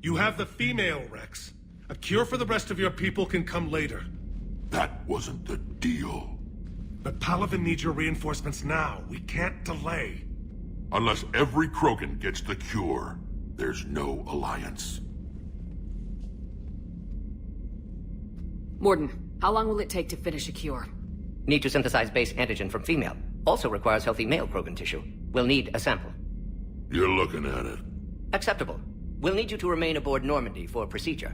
You have the female, Wrex. A cure for the rest of your people can come later. That wasn't the deal. But Palaven needs your reinforcements now. We can't delay. Unless every Krogan gets the cure, there's no alliance. Mordin, how long will it take to finish a cure? Need to synthesize base antigen from female. Also requires healthy male Krogan tissue. We'll need a sample. You're looking at it. Acceptable. We'll need you to remain aboard Normandy for procedure.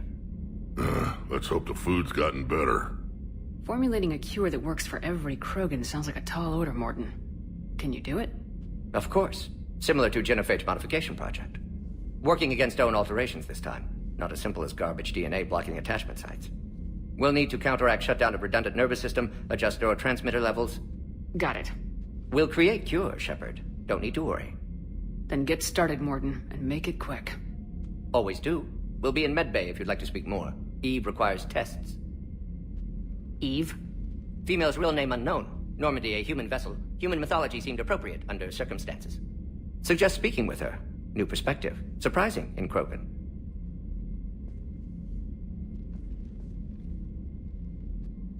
Let's hope the food's gotten better. Formulating a cure that works for every Krogan sounds like a tall order, Mordin. Can you do it? Of course. Similar to genophage modification project. Working against own alterations this time. Not as simple as garbage DNA blocking attachment sites. We'll need to counteract shutdown of redundant nervous system, adjust neurotransmitter levels. Got it. We'll create cure, Shepard. Don't need to worry. Then get started, Mordin, and make it quick. Always do. We'll be in medbay if you'd like to speak more. Eve requires tests. Eve? Female's real name unknown. Normandy a human vessel. Human mythology seemed appropriate under circumstances. Suggest speaking with her. New perspective. Surprising in Krogan.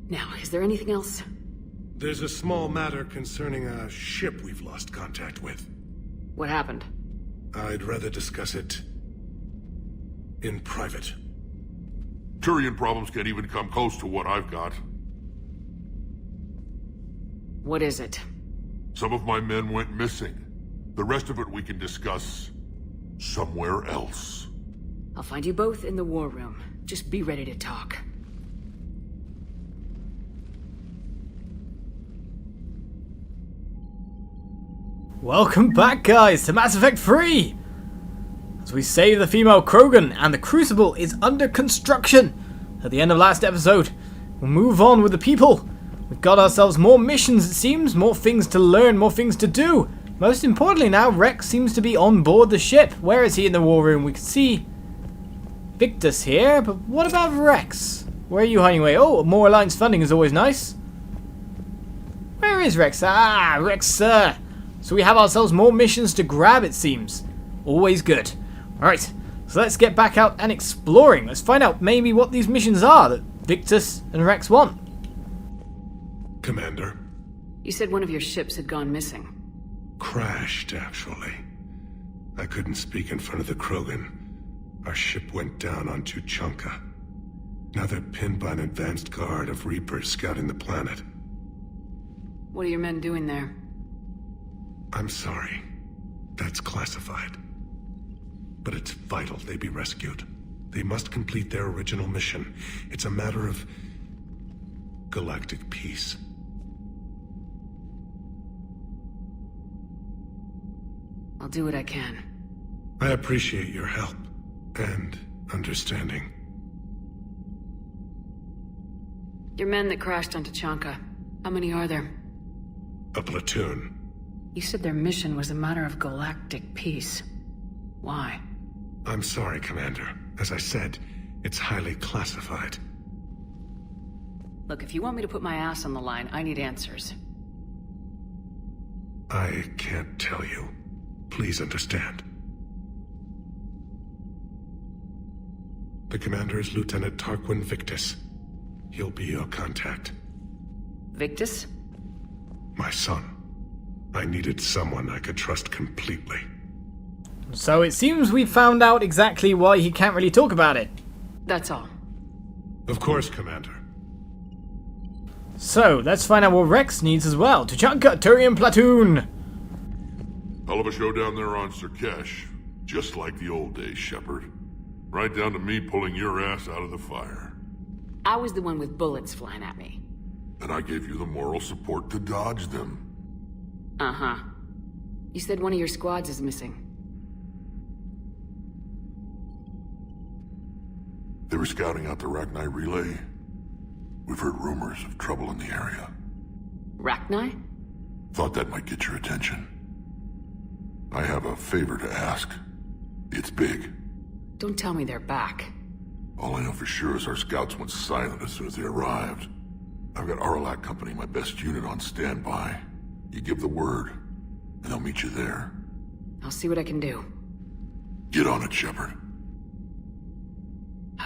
Now, is there anything else? There's a small matter concerning a ship we've lost contact with. What happened? I'd rather discuss it in private. Turian problems can't even come close to what I've got. What is it? Some of my men went missing. The rest of it we can discuss somewhere else. I'll find you both in the war room. Just be ready to talk. Welcome back, guys, to Mass Effect 3! As we save the female Krogan, and the Crucible is under construction! At the end of last episode, we'll move on with the people. We've got ourselves more missions, it seems, more things to learn, more things to do. Most importantly now, Wrex seems to be on board the ship. Where is he in the war room? We can see Victus here, but what about Wrex? Where are you hiding away? Oh, more Alliance funding is always nice. Where is Wrex? Ah, Wrex, sir! So we have ourselves more missions to grab, it seems. Always good. Alright, so let's get back out and exploring. Let's find out maybe what these missions are that Victus and Wrex want. Commander. You said one of your ships had gone missing. Crashed, actually. I couldn't speak in front of the Krogan. Our ship went down on Tuchanka. Now they're pinned by an advanced guard of Reapers scouting the planet. What are your men doing there? I'm sorry. That's classified. But it's vital they be rescued. They must complete their original mission. It's a matter of galactic peace. I'll do what I can. I appreciate your help and understanding. Your men that crashed on Tachanka, how many are there? A platoon. You said their mission was a matter of galactic peace. Why? I'm sorry, Commander. As I said, it's highly classified. Look, if you want me to put my ass on the line, I need answers. I can't tell you. Please understand. The commander is Lieutenant Tarquin Victus. He'll be your contact. Victus? My son. I needed someone I could trust completely. So it seems we've found out exactly why he can't really talk about it. That's all. Of course, Commander. So, let's find out what Wrex needs as well. Tuchanka Turian Platoon! Hell of a show down there on Sur'Kesh. Just like the old days, Shepard. Right down to me pulling your ass out of the fire. I was the one with bullets flying at me. And I gave you the moral support to dodge them. Uh-huh. You said one of your squads is missing. They were scouting out the Rachni relay. We've heard rumors of trouble in the area. Rachni? Thought that might get your attention. I have a favor to ask. It's big. Don't tell me they're back. All I know for sure is our scouts went silent as soon as they arrived. I've got Aralac Company, my best unit, on standby. You give the word, and I'll meet you there. I'll see what I can do. Get on it, Shepard.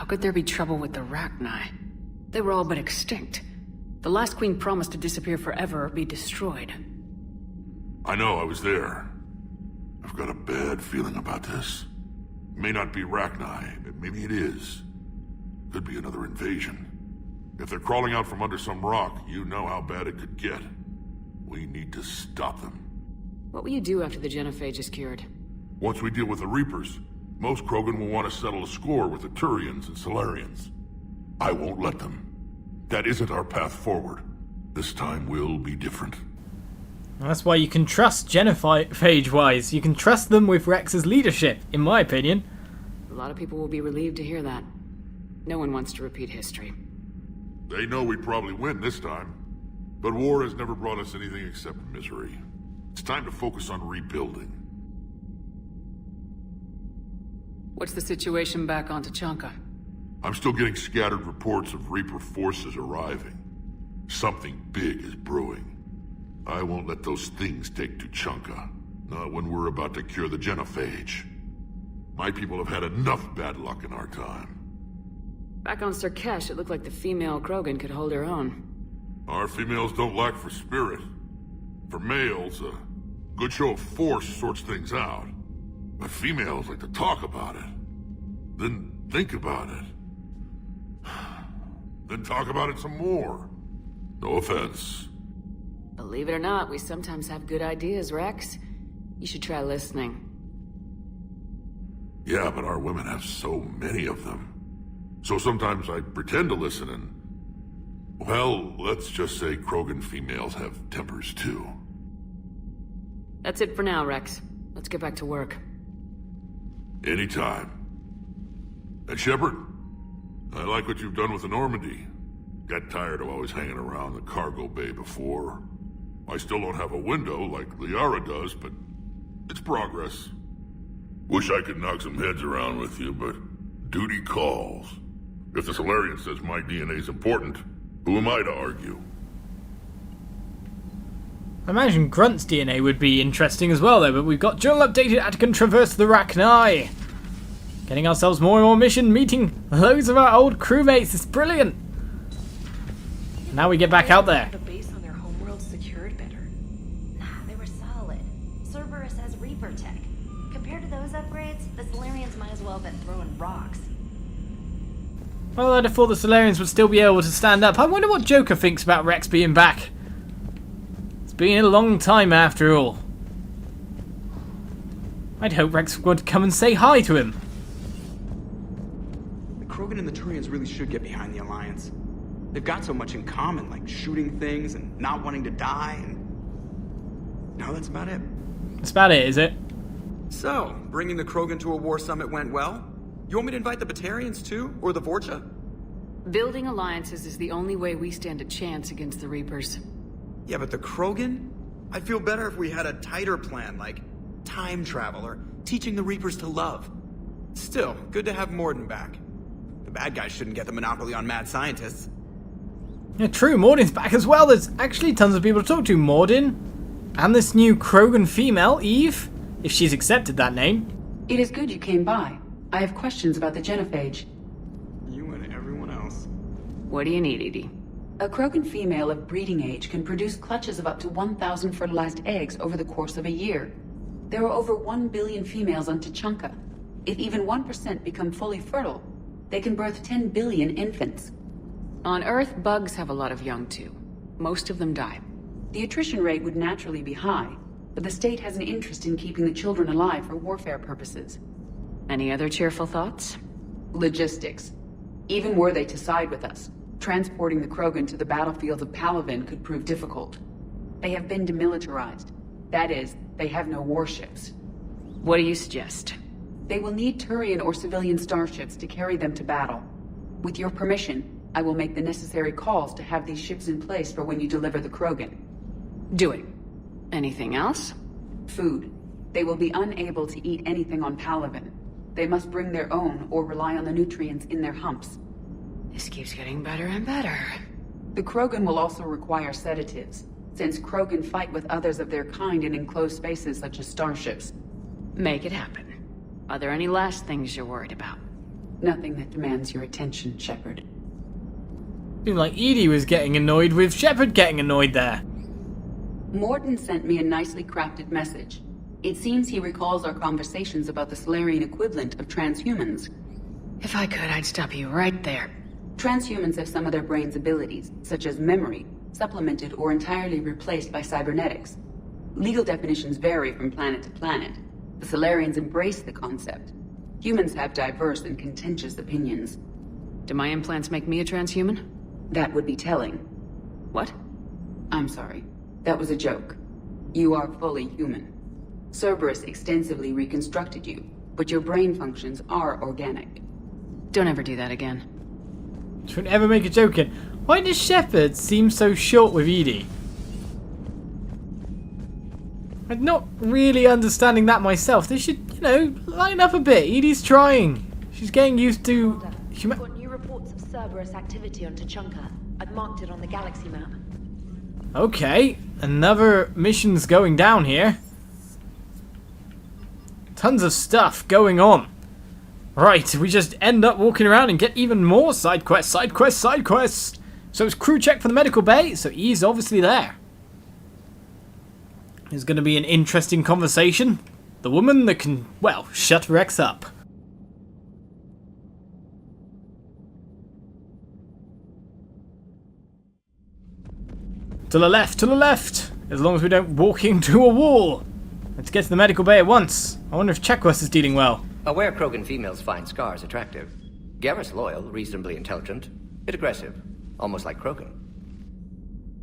How could there be trouble with the Rachni? They were all but extinct. The last queen promised to disappear forever or be destroyed. I know, I was there. I've got a bad feeling about this. It may not be Rachni, maybe it is. Could be another invasion. If they're crawling out from under some rock, you know how bad it could get. We need to stop them. What will you do after the genophage is cured? Once we deal with the Reapers, most Krogan will want to settle a score with the Turians and Solarians. I won't let them. That isn't our path forward. This time will be different. That's why you can trust genophage-wise. You can trust them with Wrex's leadership, in my opinion. A lot of people will be relieved to hear that. No one wants to repeat history. They know we probably win this time. But war has never brought us anything except misery. It's time to focus on rebuilding. What's the situation back on Tuchanka? I'm still getting scattered reports of Reaper forces arriving. Something big is brewing. I won't let those things take Tuchanka. Not when we're about to cure the genophage. My people have had enough bad luck in our time. Back on Sur'Kesh, it looked like the female Krogan could hold her own. Our females don't lack for spirit. For males, a good show of force sorts things out. But females like to talk about it. Then think about it. Then talk about it some more. No offense. Believe it or not, we sometimes have good ideas, Wrex. You should try listening. Yeah, but our women have so many of them. So sometimes I pretend to listen and... Well, let's just say Krogan females have tempers too. That's it for now, Wrex. Let's get back to work. Anytime. And Shepard, I like what you've done with the Normandy. Got tired of always hanging around the cargo bay before. I still don't have a window like Liara does, but it's progress. Wish I could knock some heads around with you, but duty calls. If the Solarian says my DNA's important, who am I to argue? I imagine Grunt's DNA would be interesting as well, though, but we've got Journal updated at can traverse the Rachni. Getting ourselves more and more mission, meeting loads of our old crewmates. It's brilliant. Now we get back out there. The base on their homeworld secured better. Nah, they were solid. Cerberus has Reaper tech. Compared to those upgrades, the Solarians might as well have been throwing rocks. Well, I'd have thought the Solarians would still be able to stand up. I wonder what Joker thinks about Wrex being back. It's been a long time after all. I'd hope Wrex would come and say hi to him. The Krogan and the Turians really should get behind the Alliance. They've got so much in common, like shooting things and not wanting to die, and... No, that's about it. That's about it, is it? So, bringing the Krogan to a war summit went well? You want me to invite the Batarians too? Or the Vorcha? Building alliances is the only way we stand a chance against the Reapers. Yeah, but the Krogan? I'd feel better if we had a tighter plan, like time travel or teaching the Reapers to love. Still, good to have Mordin back. The bad guys shouldn't get the monopoly on mad scientists. Yeah, true, Mordin's back as well. There's actually tons of people to talk to. Mordin, and this new Krogan female, Eve, if she's accepted that name. It is good you came by. I have questions about the genophage. You and everyone else. What do you need, EDI? A Krogan female of breeding age can produce clutches of up to 1,000 fertilized eggs over the course of a year. There are over 1 billion females on Tuchanka. If even 1% become fully fertile, they can birth 10 billion infants. On Earth, bugs have a lot of young too. Most of them die. The attrition rate would naturally be high, but the state has an interest in keeping the children alive for warfare purposes. Any other cheerful thoughts? Logistics. Even were they to side with us, transporting the Krogan to the battlefields of Palaven could prove difficult. They have been demilitarized. That is, they have no warships. What do you suggest? They will need Turian or civilian starships to carry them to battle. With your permission, I will make the necessary calls to have these ships in place for when you deliver the Krogan. Do it. Anything else? Food. They will be unable to eat anything on Palaven. They must bring their own or rely on the nutrients in their humps. This keeps getting better and better. The Krogan will also require sedatives, since Krogan fight with others of their kind in enclosed spaces such as starships. Make it happen. Are there any last things you're worried about? Nothing that demands your attention, Shepard. Seemed like Edie was getting annoyed with Shepard getting annoyed there. Mordin sent me a nicely crafted message. It seems he recalls our conversations about the Solarian equivalent of transhumans. If I could, I'd stop you right there. Transhumans have some of their brain's abilities, such as memory, supplemented or entirely replaced by cybernetics. Legal definitions vary from planet to planet. The Solarians embrace the concept. Humans have diverse and contentious opinions. Do my implants make me a transhuman? That would be telling. What? I'm sorry. That was a joke. You are fully human. Cerberus extensively reconstructed you, but your brain functions are organic. Don't ever do that again. Don't ever make a joke in. Why does Shepard seem so short with Edie? I'm not really understanding that myself. They should, line up a bit. Edie's trying. She's getting used to... We've got new reports of Cerberus activity on Tuchanka. I've marked it on the galaxy map. Okay, another mission's going down here. Tons of stuff going on. Right, we just end up walking around and get even more side quests, side quests, side quests. So it's crew check for the medical bay, so Eve's obviously there. There's going to be an interesting conversation. The woman that can, well, shut Wrex up. To the left, to the left! As long as we don't walk into a wall. Let's get to the medical bay at once. I wonder if Checkworth is dealing well. Aware Krogan females find scars attractive. Garrus loyal, reasonably intelligent, bit aggressive, almost like Krogan.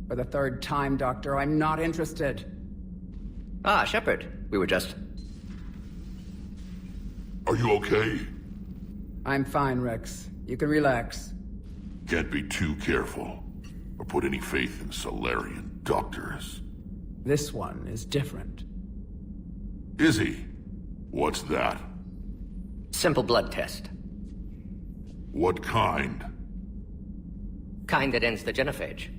For the third time, Doctor, I'm not interested. Ah, Shepard. We were just... Are you okay? I'm fine, Wrex. You can relax. Can't be too careful, or put any faith in Solarian doctors. This one is different. Is he? What's that? Simple blood test. What kind? Kind that ends the genophage.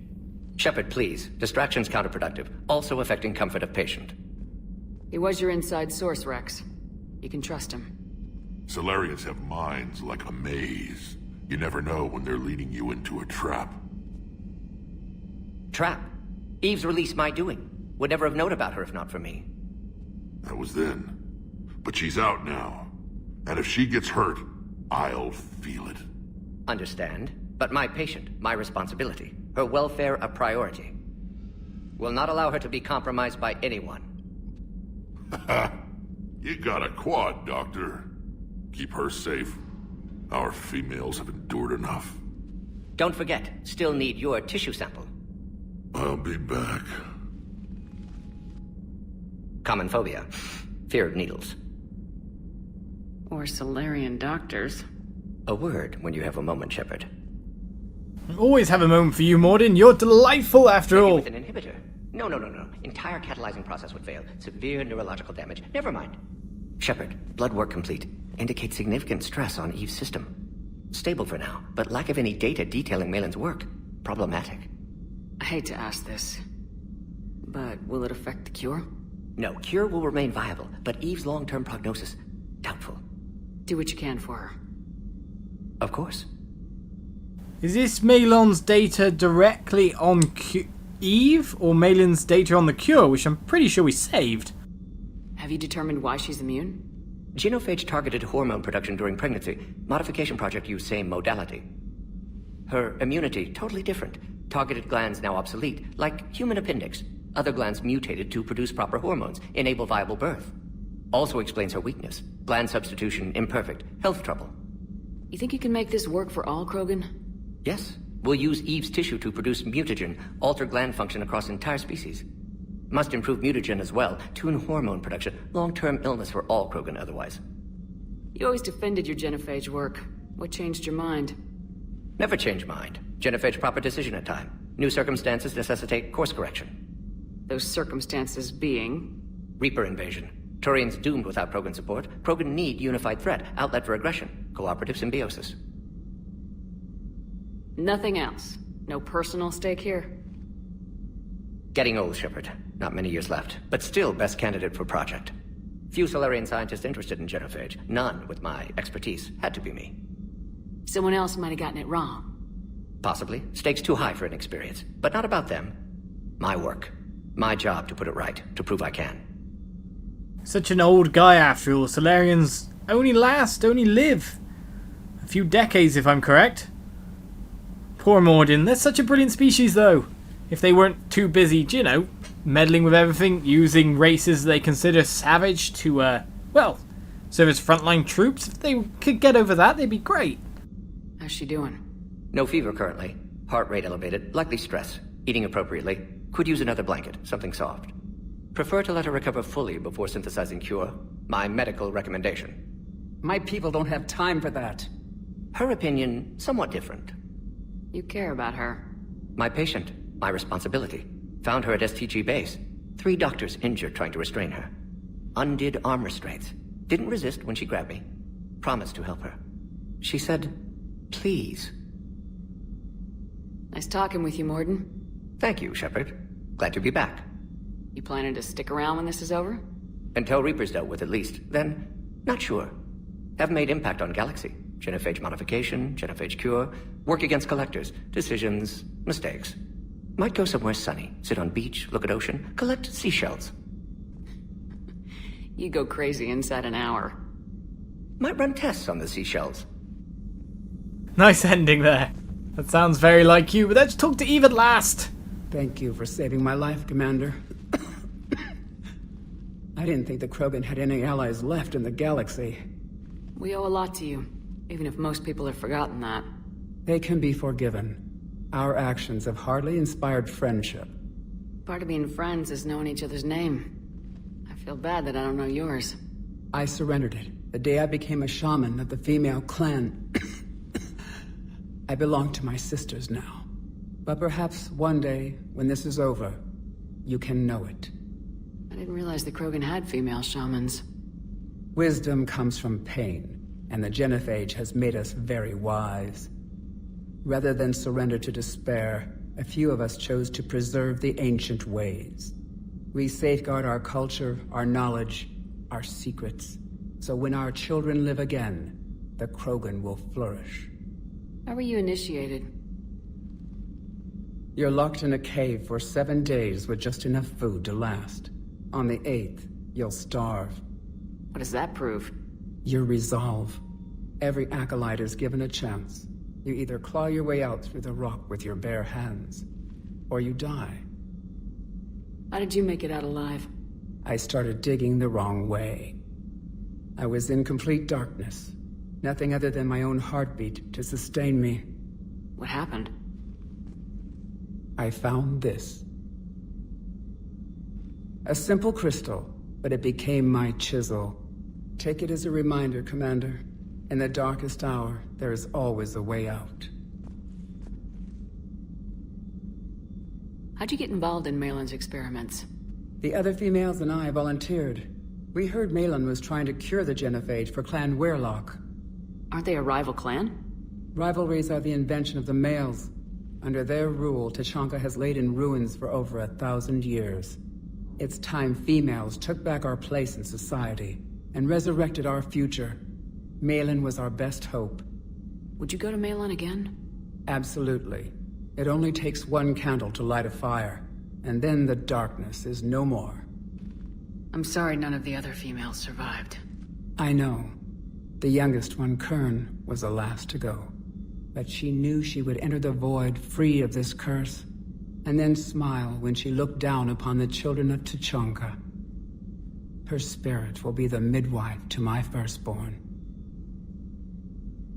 Shepard, please. Distraction's counterproductive, also affecting comfort of patient. He was your inside source, Wrex. You can trust him. Solarians have minds like a maze. You never know when they're leading you into a trap. Trap? Eve's release my doing. Would never have known about her if not for me. That was then. But she's out now. And if she gets hurt, I'll feel it. Understand. But my patient, my responsibility. Her welfare a priority. Will not allow her to be compromised by anyone. You got a quad, Doctor. Keep her safe. Our females have endured enough. Don't forget, still need your tissue sample. I'll be back. Common phobia. Fear of needles. Or Solarian doctors. A word when you have a moment, Shepard. I always have a moment for you, Mordin. You're delightful after Maybe all. with an inhibitor. No. Entire catalyzing process would fail. Severe neurological damage. Never mind. Shepard, blood work complete. Indicates significant stress on Eve's system. Stable for now, but lack of any data detailing Malin's work. Problematic. I hate to ask this, but will it affect the cure? No, cure will remain viable, but Eve's long-term prognosis, doubtful. Do what you can for her. Of course. Is this Malin's data directly on Eve, or Malin's data on the cure, which I'm pretty sure we saved? Have you determined why she's immune? Genophage targeted hormone production during pregnancy. Modification project used same modality. Her immunity, totally different. Targeted glands now obsolete, like human appendix. Other glands mutated to produce proper hormones, enable viable birth. Also explains her weakness. Gland substitution imperfect. Health trouble. You think you can make this work for all Krogan? Yes. We'll use Eve's tissue to produce mutagen, alter gland function across entire species. Must improve mutagen as well, tune hormone production. Long-term illness for all Krogan otherwise. You always defended your genophage work. What changed your mind? Never change mind. Genophage proper decision at time. New circumstances necessitate course correction. Those circumstances being? Reaper invasion. Turians doomed without Krogan support. Krogan need unified threat, outlet for aggression. Cooperative symbiosis. Nothing else. No personal stake here? Getting old, Shepard. Not many years left, but still best candidate for project. Few Solarian scientists interested in genophage. None with my expertise. Had to be me. Someone else might have gotten it wrong. Possibly. Stakes too high for inexperience. But not about them. My work. My job to put it right, to prove I can. Such an old guy after all. Solarians only live a few decades if I'm correct. Poor Mordin. They're such a brilliant species though. If they weren't too busy, you know, meddling with everything, using races they consider savage to, well, serve as frontline troops. If they could get over that, they'd be great. How's she doing? No fever currently. Heart rate elevated, likely stress. Eating appropriately. Could use another blanket, something soft. Prefer to let her recover fully before synthesizing cure. My medical recommendation. My people don't have time for that. Her opinion, somewhat different. You care about her. My patient, my responsibility. Found her at STG base. 3 doctors injured trying to restrain her. Undid arm restraints. Didn't resist when she grabbed me. Promised to help her. She said, please. Nice talking with you, Mordin. Thank you, Shepard. Glad to be back. You planning to stick around when this is over? Until Reaper's dealt with, at least. Then, not sure. Have made impact on Galaxy. Genophage modification, genophage cure, work against collectors, decisions, mistakes. Might go somewhere sunny, sit on beach, look at ocean, collect seashells. You go crazy inside an hour. Might run tests on the seashells. Nice ending there. That sounds very like you, but let's talk to Eve at last. Thank you for saving my life, Commander. I didn't think the Krogan had any allies left in the galaxy. We owe a lot to you, even if most people have forgotten that. They can be forgiven. Our actions have hardly inspired friendship. Part of being friends is knowing each other's name. I feel bad that I don't know yours. I surrendered it the day I became a shaman of the female clan. I belong to my sisters now. But perhaps one day, when this is over, you can know it. I didn't realize the Krogan had female shamans. Wisdom comes from pain, and the genophage has made us very wise. Rather than surrender to despair, a few of us chose to preserve the ancient ways. We safeguard our culture, our knowledge, our secrets, so when our children live again, the Krogan will flourish. How were you initiated? You're locked in a cave for 7 days with just enough food to last. On the 8th, you'll starve. What does that prove? Your resolve. Every acolyte is given a chance. You either claw your way out through the rock with your bare hands, or you die. How did you make it out alive? I started digging the wrong way. I was in complete darkness. Nothing other than my own heartbeat to sustain me. What happened? I found this. A simple crystal, but it became my chisel. Take it as a reminder, Commander. In the darkest hour, there is always a way out. How'd you get involved in Malin's experiments? The other females and I volunteered. We heard Malin was trying to cure the genophage for Clan Weirlock. Aren't they a rival clan? Rivalries are the invention of the males. Under their rule, Tuchanka has laid in ruins for over 1,000 years. It's time females took back our place in society and resurrected our future. Malin was our best hope. Would you go to Malin again? Absolutely. It only takes one candle to light a fire, and then the darkness is no more. I'm sorry none of the other females survived. I know. The youngest one, Kern, was the last to go. But she knew she would enter the void free of this curse, and then smile when she looked down upon the children of Tuchanka. Her spirit will be the midwife to my firstborn.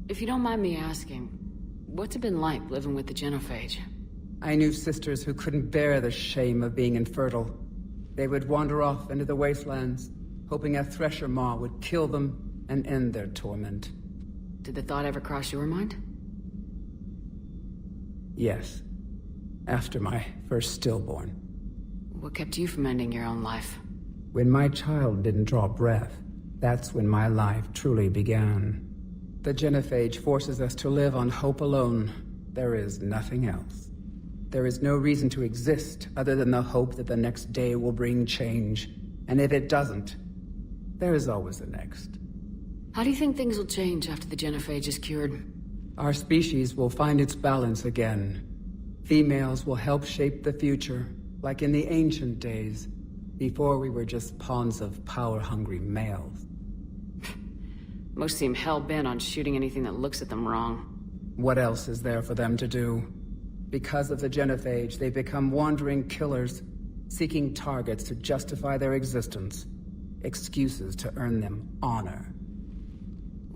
If you don't mind me asking, what's it been like living with the genophage? I knew sisters who couldn't bear the shame of being infertile. They would wander off into the wastelands, hoping a thresher maw would kill them and end their torment. Did the thought ever cross your mind? Yes. After my first stillborn. What kept you from ending your own life? When my child didn't draw breath, that's when my life truly began. The genophage forces us to live on hope alone. There is nothing else. There is no reason to exist other than the hope that the next day will bring change. And if it doesn't, there is always the next. How do you think things will change after the genophage is cured? Our species will find its balance again. Females will help shape the future, like in the ancient days, before we were just pawns of power-hungry males. Most seem hell-bent on shooting anything that looks at them wrong. What else is there for them to do? Because of the genophage, they become wandering killers, seeking targets to justify their existence. Excuses to earn them honor.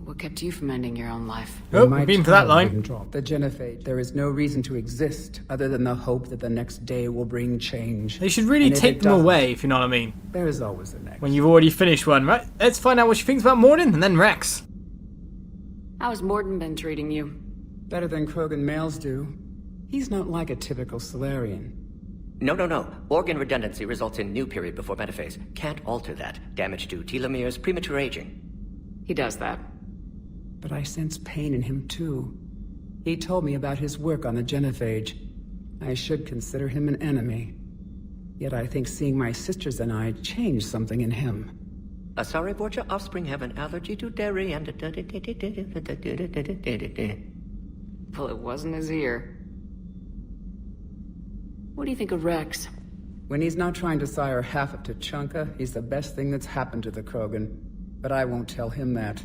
What kept you from ending your own life? Oh, we've been for that line. The genophage, there is no reason to exist other than the hope that the next day will bring change. They should really take them away, if you know what I mean. There is always the next. When you've already finished one, right? Let's find out what she thinks about Mordin, and then Wrex. How's Mordin been treating you? Better than Krogan males do. He's not like a typical Solarian. No. Organ redundancy results in new period before metaphase. Can't alter that. Damage to telomeres, premature aging. He does that. But I sense pain in him too. He told me about his work on the genophage. I should consider him an enemy. Yet I think seeing my sisters and I changed something in him. Asari Borgia offspring have an allergy to dairy and... Well, it wasn't his ear. What do you think of Wrex? When he's not trying to sire half of Tuchanka, he's the best thing that's happened to the Krogan. But I won't tell him that.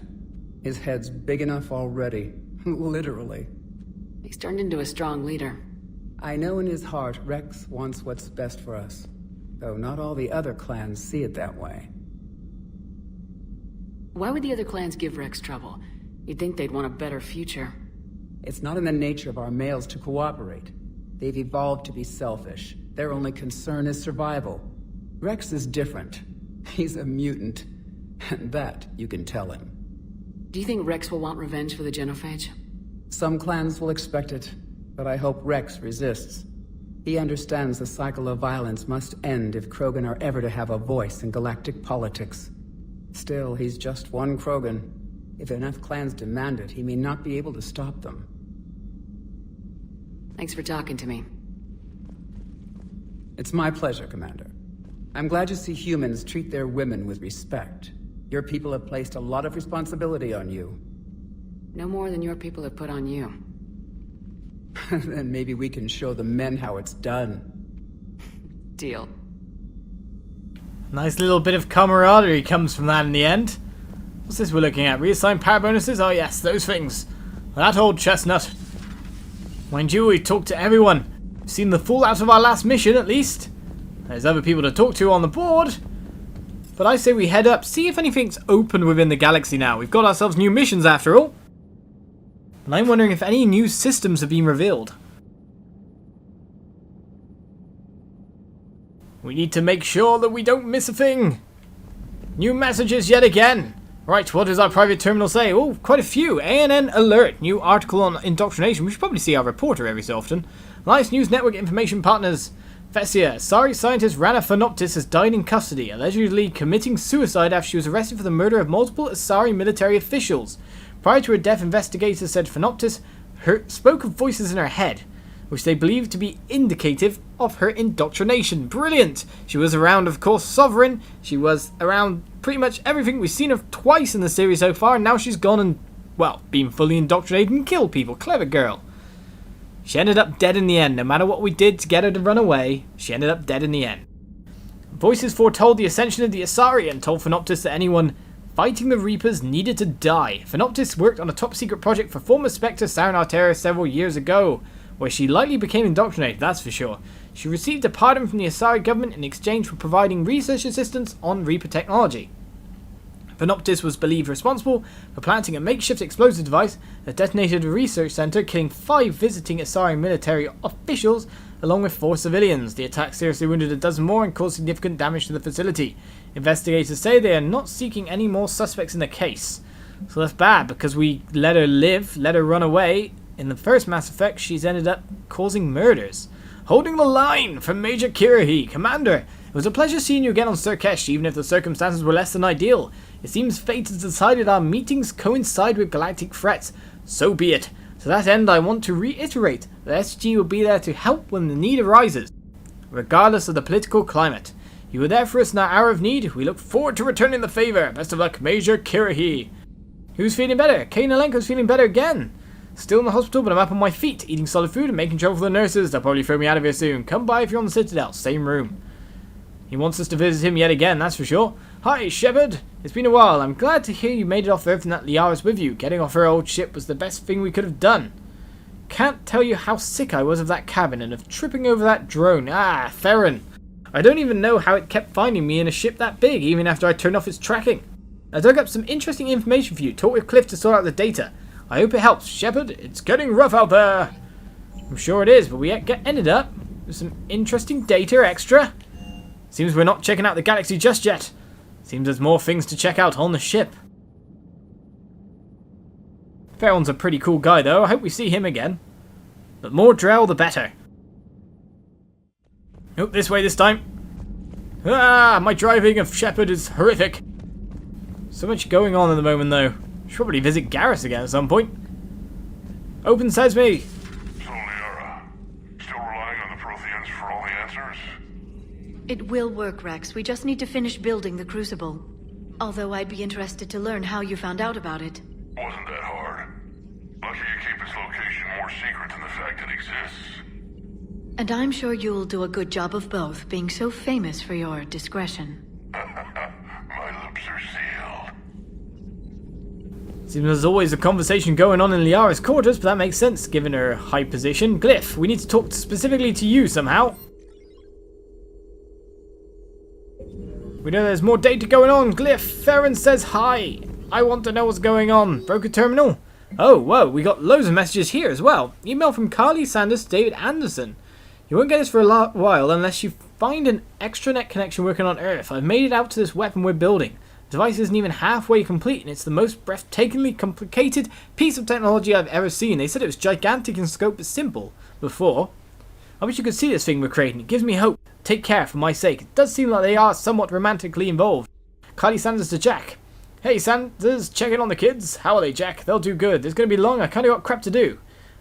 His head's big enough already. Literally. He's turned into a strong leader. I know in his heart Wrex wants what's best for us. Though not all the other clans see it that way. Why would the other clans give Wrex trouble? You'd think they'd want a better future. It's not in the nature of our males to cooperate. They've evolved to be selfish. Their only concern is survival. Wrex is different. He's a mutant. And that you can tell him. Do you think Wrex will want revenge for the genophage? Some clans will expect it, but I hope Wrex resists. He understands the cycle of violence must end if Krogan are ever to have a voice in galactic politics. Still, he's just one Krogan. If enough clans demand it, he may not be able to stop them. Thanks for talking to me. It's my pleasure, Commander. I'm glad to see humans treat their women with respect. Your people have placed a lot of responsibility on you. No more than your people have put on you. Then maybe we can show the men how it's done. Deal. Nice little bit of camaraderie comes from that in the end. What's this we're looking at? Reassigned power bonuses? Oh yes, those things. That old chestnut. Mind you, we talked to everyone. We've seen the fallout of our last mission, at least. There's other people to talk to on the board. But I say we head up, see if anything's open within the galaxy now. We've got ourselves new missions after all. And I'm wondering if any new systems have been revealed. We need to make sure that we don't miss a thing. New messages yet again. Right, what does our private terminal say? Oh, quite a few. ANN alert. New article on indoctrination. We should probably see our reporter every so often. Alliance News Network information partners. Fessia, sorry scientist Rana Phanoptis has died in custody, allegedly committing suicide after she was arrested for the murder of multiple Asari military officials. Prior to her death, investigators said Phanoptis spoke of voices in her head, which they believed to be indicative of her indoctrination. Brilliant! She was around, of course, Sovereign. She was around pretty much everything. We've seen her twice in the series so far, and now she's gone and, well, been fully indoctrinated and killed people. Clever girl. She ended up dead in the end. No matter what we did to get her to run away, she ended up dead in the end. Voices foretold the ascension of the Asari and told Phanoptis that anyone fighting the Reapers needed to die. Phanoptis worked on a top-secret project for former Spectre Saren Artera several years ago, where she likely became indoctrinated, that's for sure. She received a pardon from the Asari government in exchange for providing research assistance on Reaper technology. Phanoptis was believed responsible for planting a makeshift explosive device that detonated a research center, killing 5 visiting Asari military officials along with 4 civilians. The attack seriously wounded a dozen more and caused significant damage to the facility. Investigators say they are not seeking any more suspects in the case. So that's bad, because we let her live, let her run away. In the first Mass Effect, she's ended up causing murders. Holding the line from Major Kirahi. Commander, it was a pleasure seeing you again on Sur'Kesh, even if the circumstances were less than ideal. It seems fate has decided our meetings coincide with galactic threats. So be it. To that end, I want to reiterate that SG will be there to help when the need arises, regardless of the political climate. You were there for us in our hour of need. We look forward to returning the favor. Best of luck, Major Kirahi. Who's feeling better? Kainalenko's feeling better again. Still in the hospital, but I'm up on my feet, eating solid food and making trouble for the nurses. They'll probably throw me out of here soon. Come by if you're on the Citadel. Same room. He wants us to visit him yet again, that's for sure. Hi, Shepard. It's been a while. I'm glad to hear you made it off Earth and that Liara's with you. Getting off her old ship was the best thing we could have done. Can't tell you how sick I was of that cabin and of tripping over that drone. Ah, Theron. I don't even know how it kept finding me in a ship that big, even after I turned off its tracking. I dug up some interesting information for you. Talked with Cliff to sort out the data. I hope it helps. Shepard, it's getting rough out there. I'm sure it is, but we ended up with some interesting data extra. Seems we're not checking out the galaxy just yet. Seems there's more things to check out on the ship. Theron's a pretty cool guy though. I hope we see him again. But more Drell the better. Nope, this way this time. Ah, my driving of Shepard is horrific. So much going on at the moment though. Should probably visit Garrus again at some point. Open Sesame! So, Liara, still relying on the Protheans for all the answers? It will work, Wrex. We just need to finish building the Crucible. Although I'd be interested to learn how you found out about it. Wasn't that hard. Lucky you keep its location more secret than the fact it exists. And I'm sure you'll do a good job of both, being so famous for your discretion. My lips are sealed. Seems there's always a conversation going on in Liara's quarters, but that makes sense given her high position. Glyph, we need to talk specifically to you somehow. We know there's more data going on. Glyph, Theron says hi. I want to know what's going on. Broker terminal? Oh, whoa, we got loads of messages here as well. Email from Carly Sanders, David Anderson. You won't get this for a while unless you find an extranet connection working on Earth. I've made it out to this weapon we're building. The device isn't even halfway complete, and it's the most breathtakingly complicated piece of technology I've ever seen. They said it was gigantic in scope but simple before. I wish you could see this thing we're creating. It gives me hope. Take care for my sake. It does seem like they are somewhat romantically involved. Carly Sanders to Jack. Hey Sanders, checking on the kids. How are they, Jack? They'll do good. It's going to be long. I kind of got crap to do.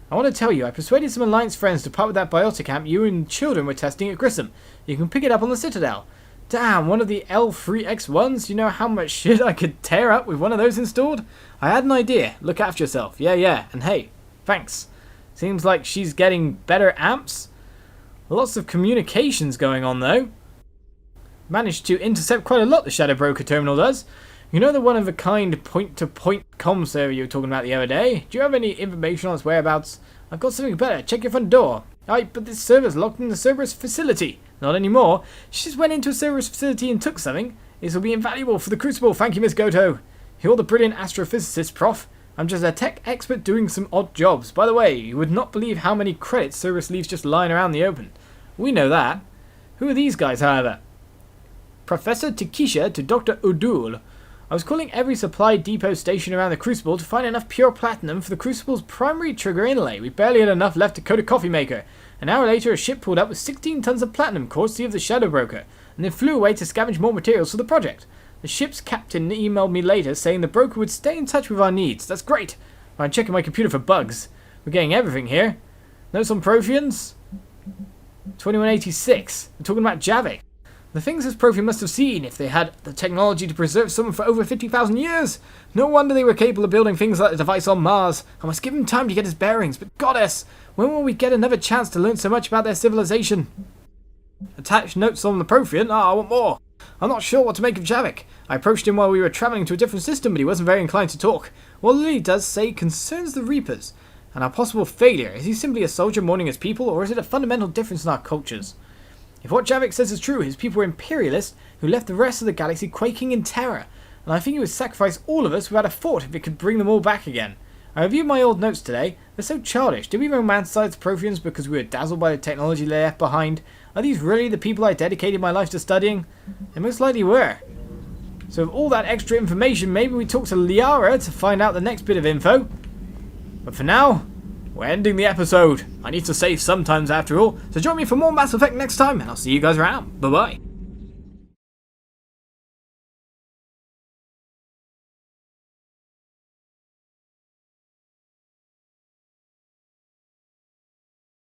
I want to tell you, I persuaded some Alliance friends to part with that biotic amp you and children were testing at Grissom. You can pick it up on the Citadel. Damn, one of the L3X1s? You know how much shit I could tear up with one of those installed? I had an idea. Look after yourself. Yeah. And hey, thanks. Seems like she's getting better amps. Lots of communications going on though. Managed to intercept quite a lot, the Shadow Broker terminal does. You know the one-of-a-kind point-to-point comm server you were talking about the other day? Do you have any information on its whereabouts? I've got something better. Check your front door. Aye, but this server's locked in the Cerberus facility. Not anymore. She just went into a Cerberus facility and took something. This will be invaluable for the Crucible. Thank you, Miss Goto. You're the brilliant astrophysicist, Prof. I'm just a tech expert doing some odd jobs. By the way, you would not believe how many credits Cerberus leaves just lying around the open. We know that. Who are these guys, however? Professor Takisha to Dr. Udul. I was calling every supply depot station around the Crucible to find enough pure platinum for the Crucible's primary trigger inlay. We barely had enough left to coat a coffee maker. An hour later, a ship pulled up with 16 tons of platinum, courtesy of the Shadow Broker, and then flew away to scavenge more materials for the project. The ship's captain emailed me later saying the broker would stay in touch with our needs. That's great. I'm checking my computer for bugs. We're getting everything here. Notes on Protheans? 2186. We're talking about Javik. The things this Prothean must have seen if they had the technology to preserve someone for over 50,000 years. No wonder they were capable of building things like the device on Mars. I must give him time to get his bearings. But goddess, when will we get another chance to learn so much about their civilization? Attached notes on the Prothean? I want more. I'm not sure what to make of Javik. I approached him while we were travelling to a different system, but he wasn't very inclined to talk. What Lily does say concerns the Reapers, and our possible failure. Is he simply a soldier mourning his people, or is it a fundamental difference in our cultures? If what Javik says is true, his people were imperialists who left the rest of the galaxy quaking in terror, and I think he would sacrifice all of us without a thought if it could bring them all back again. I reviewed my old notes today. They're so childish. Did we romanticize the Protheans because we were dazzled by the technology they left behind? Are these really the people I dedicated my life to studying? They most likely were. So with all that extra information, maybe we talk to Liara to find out the next bit of info. But for now, we're ending the episode. I need to save sometimes after all, so join me for more Mass Effect next time, and I'll see you guys around. Bye-bye.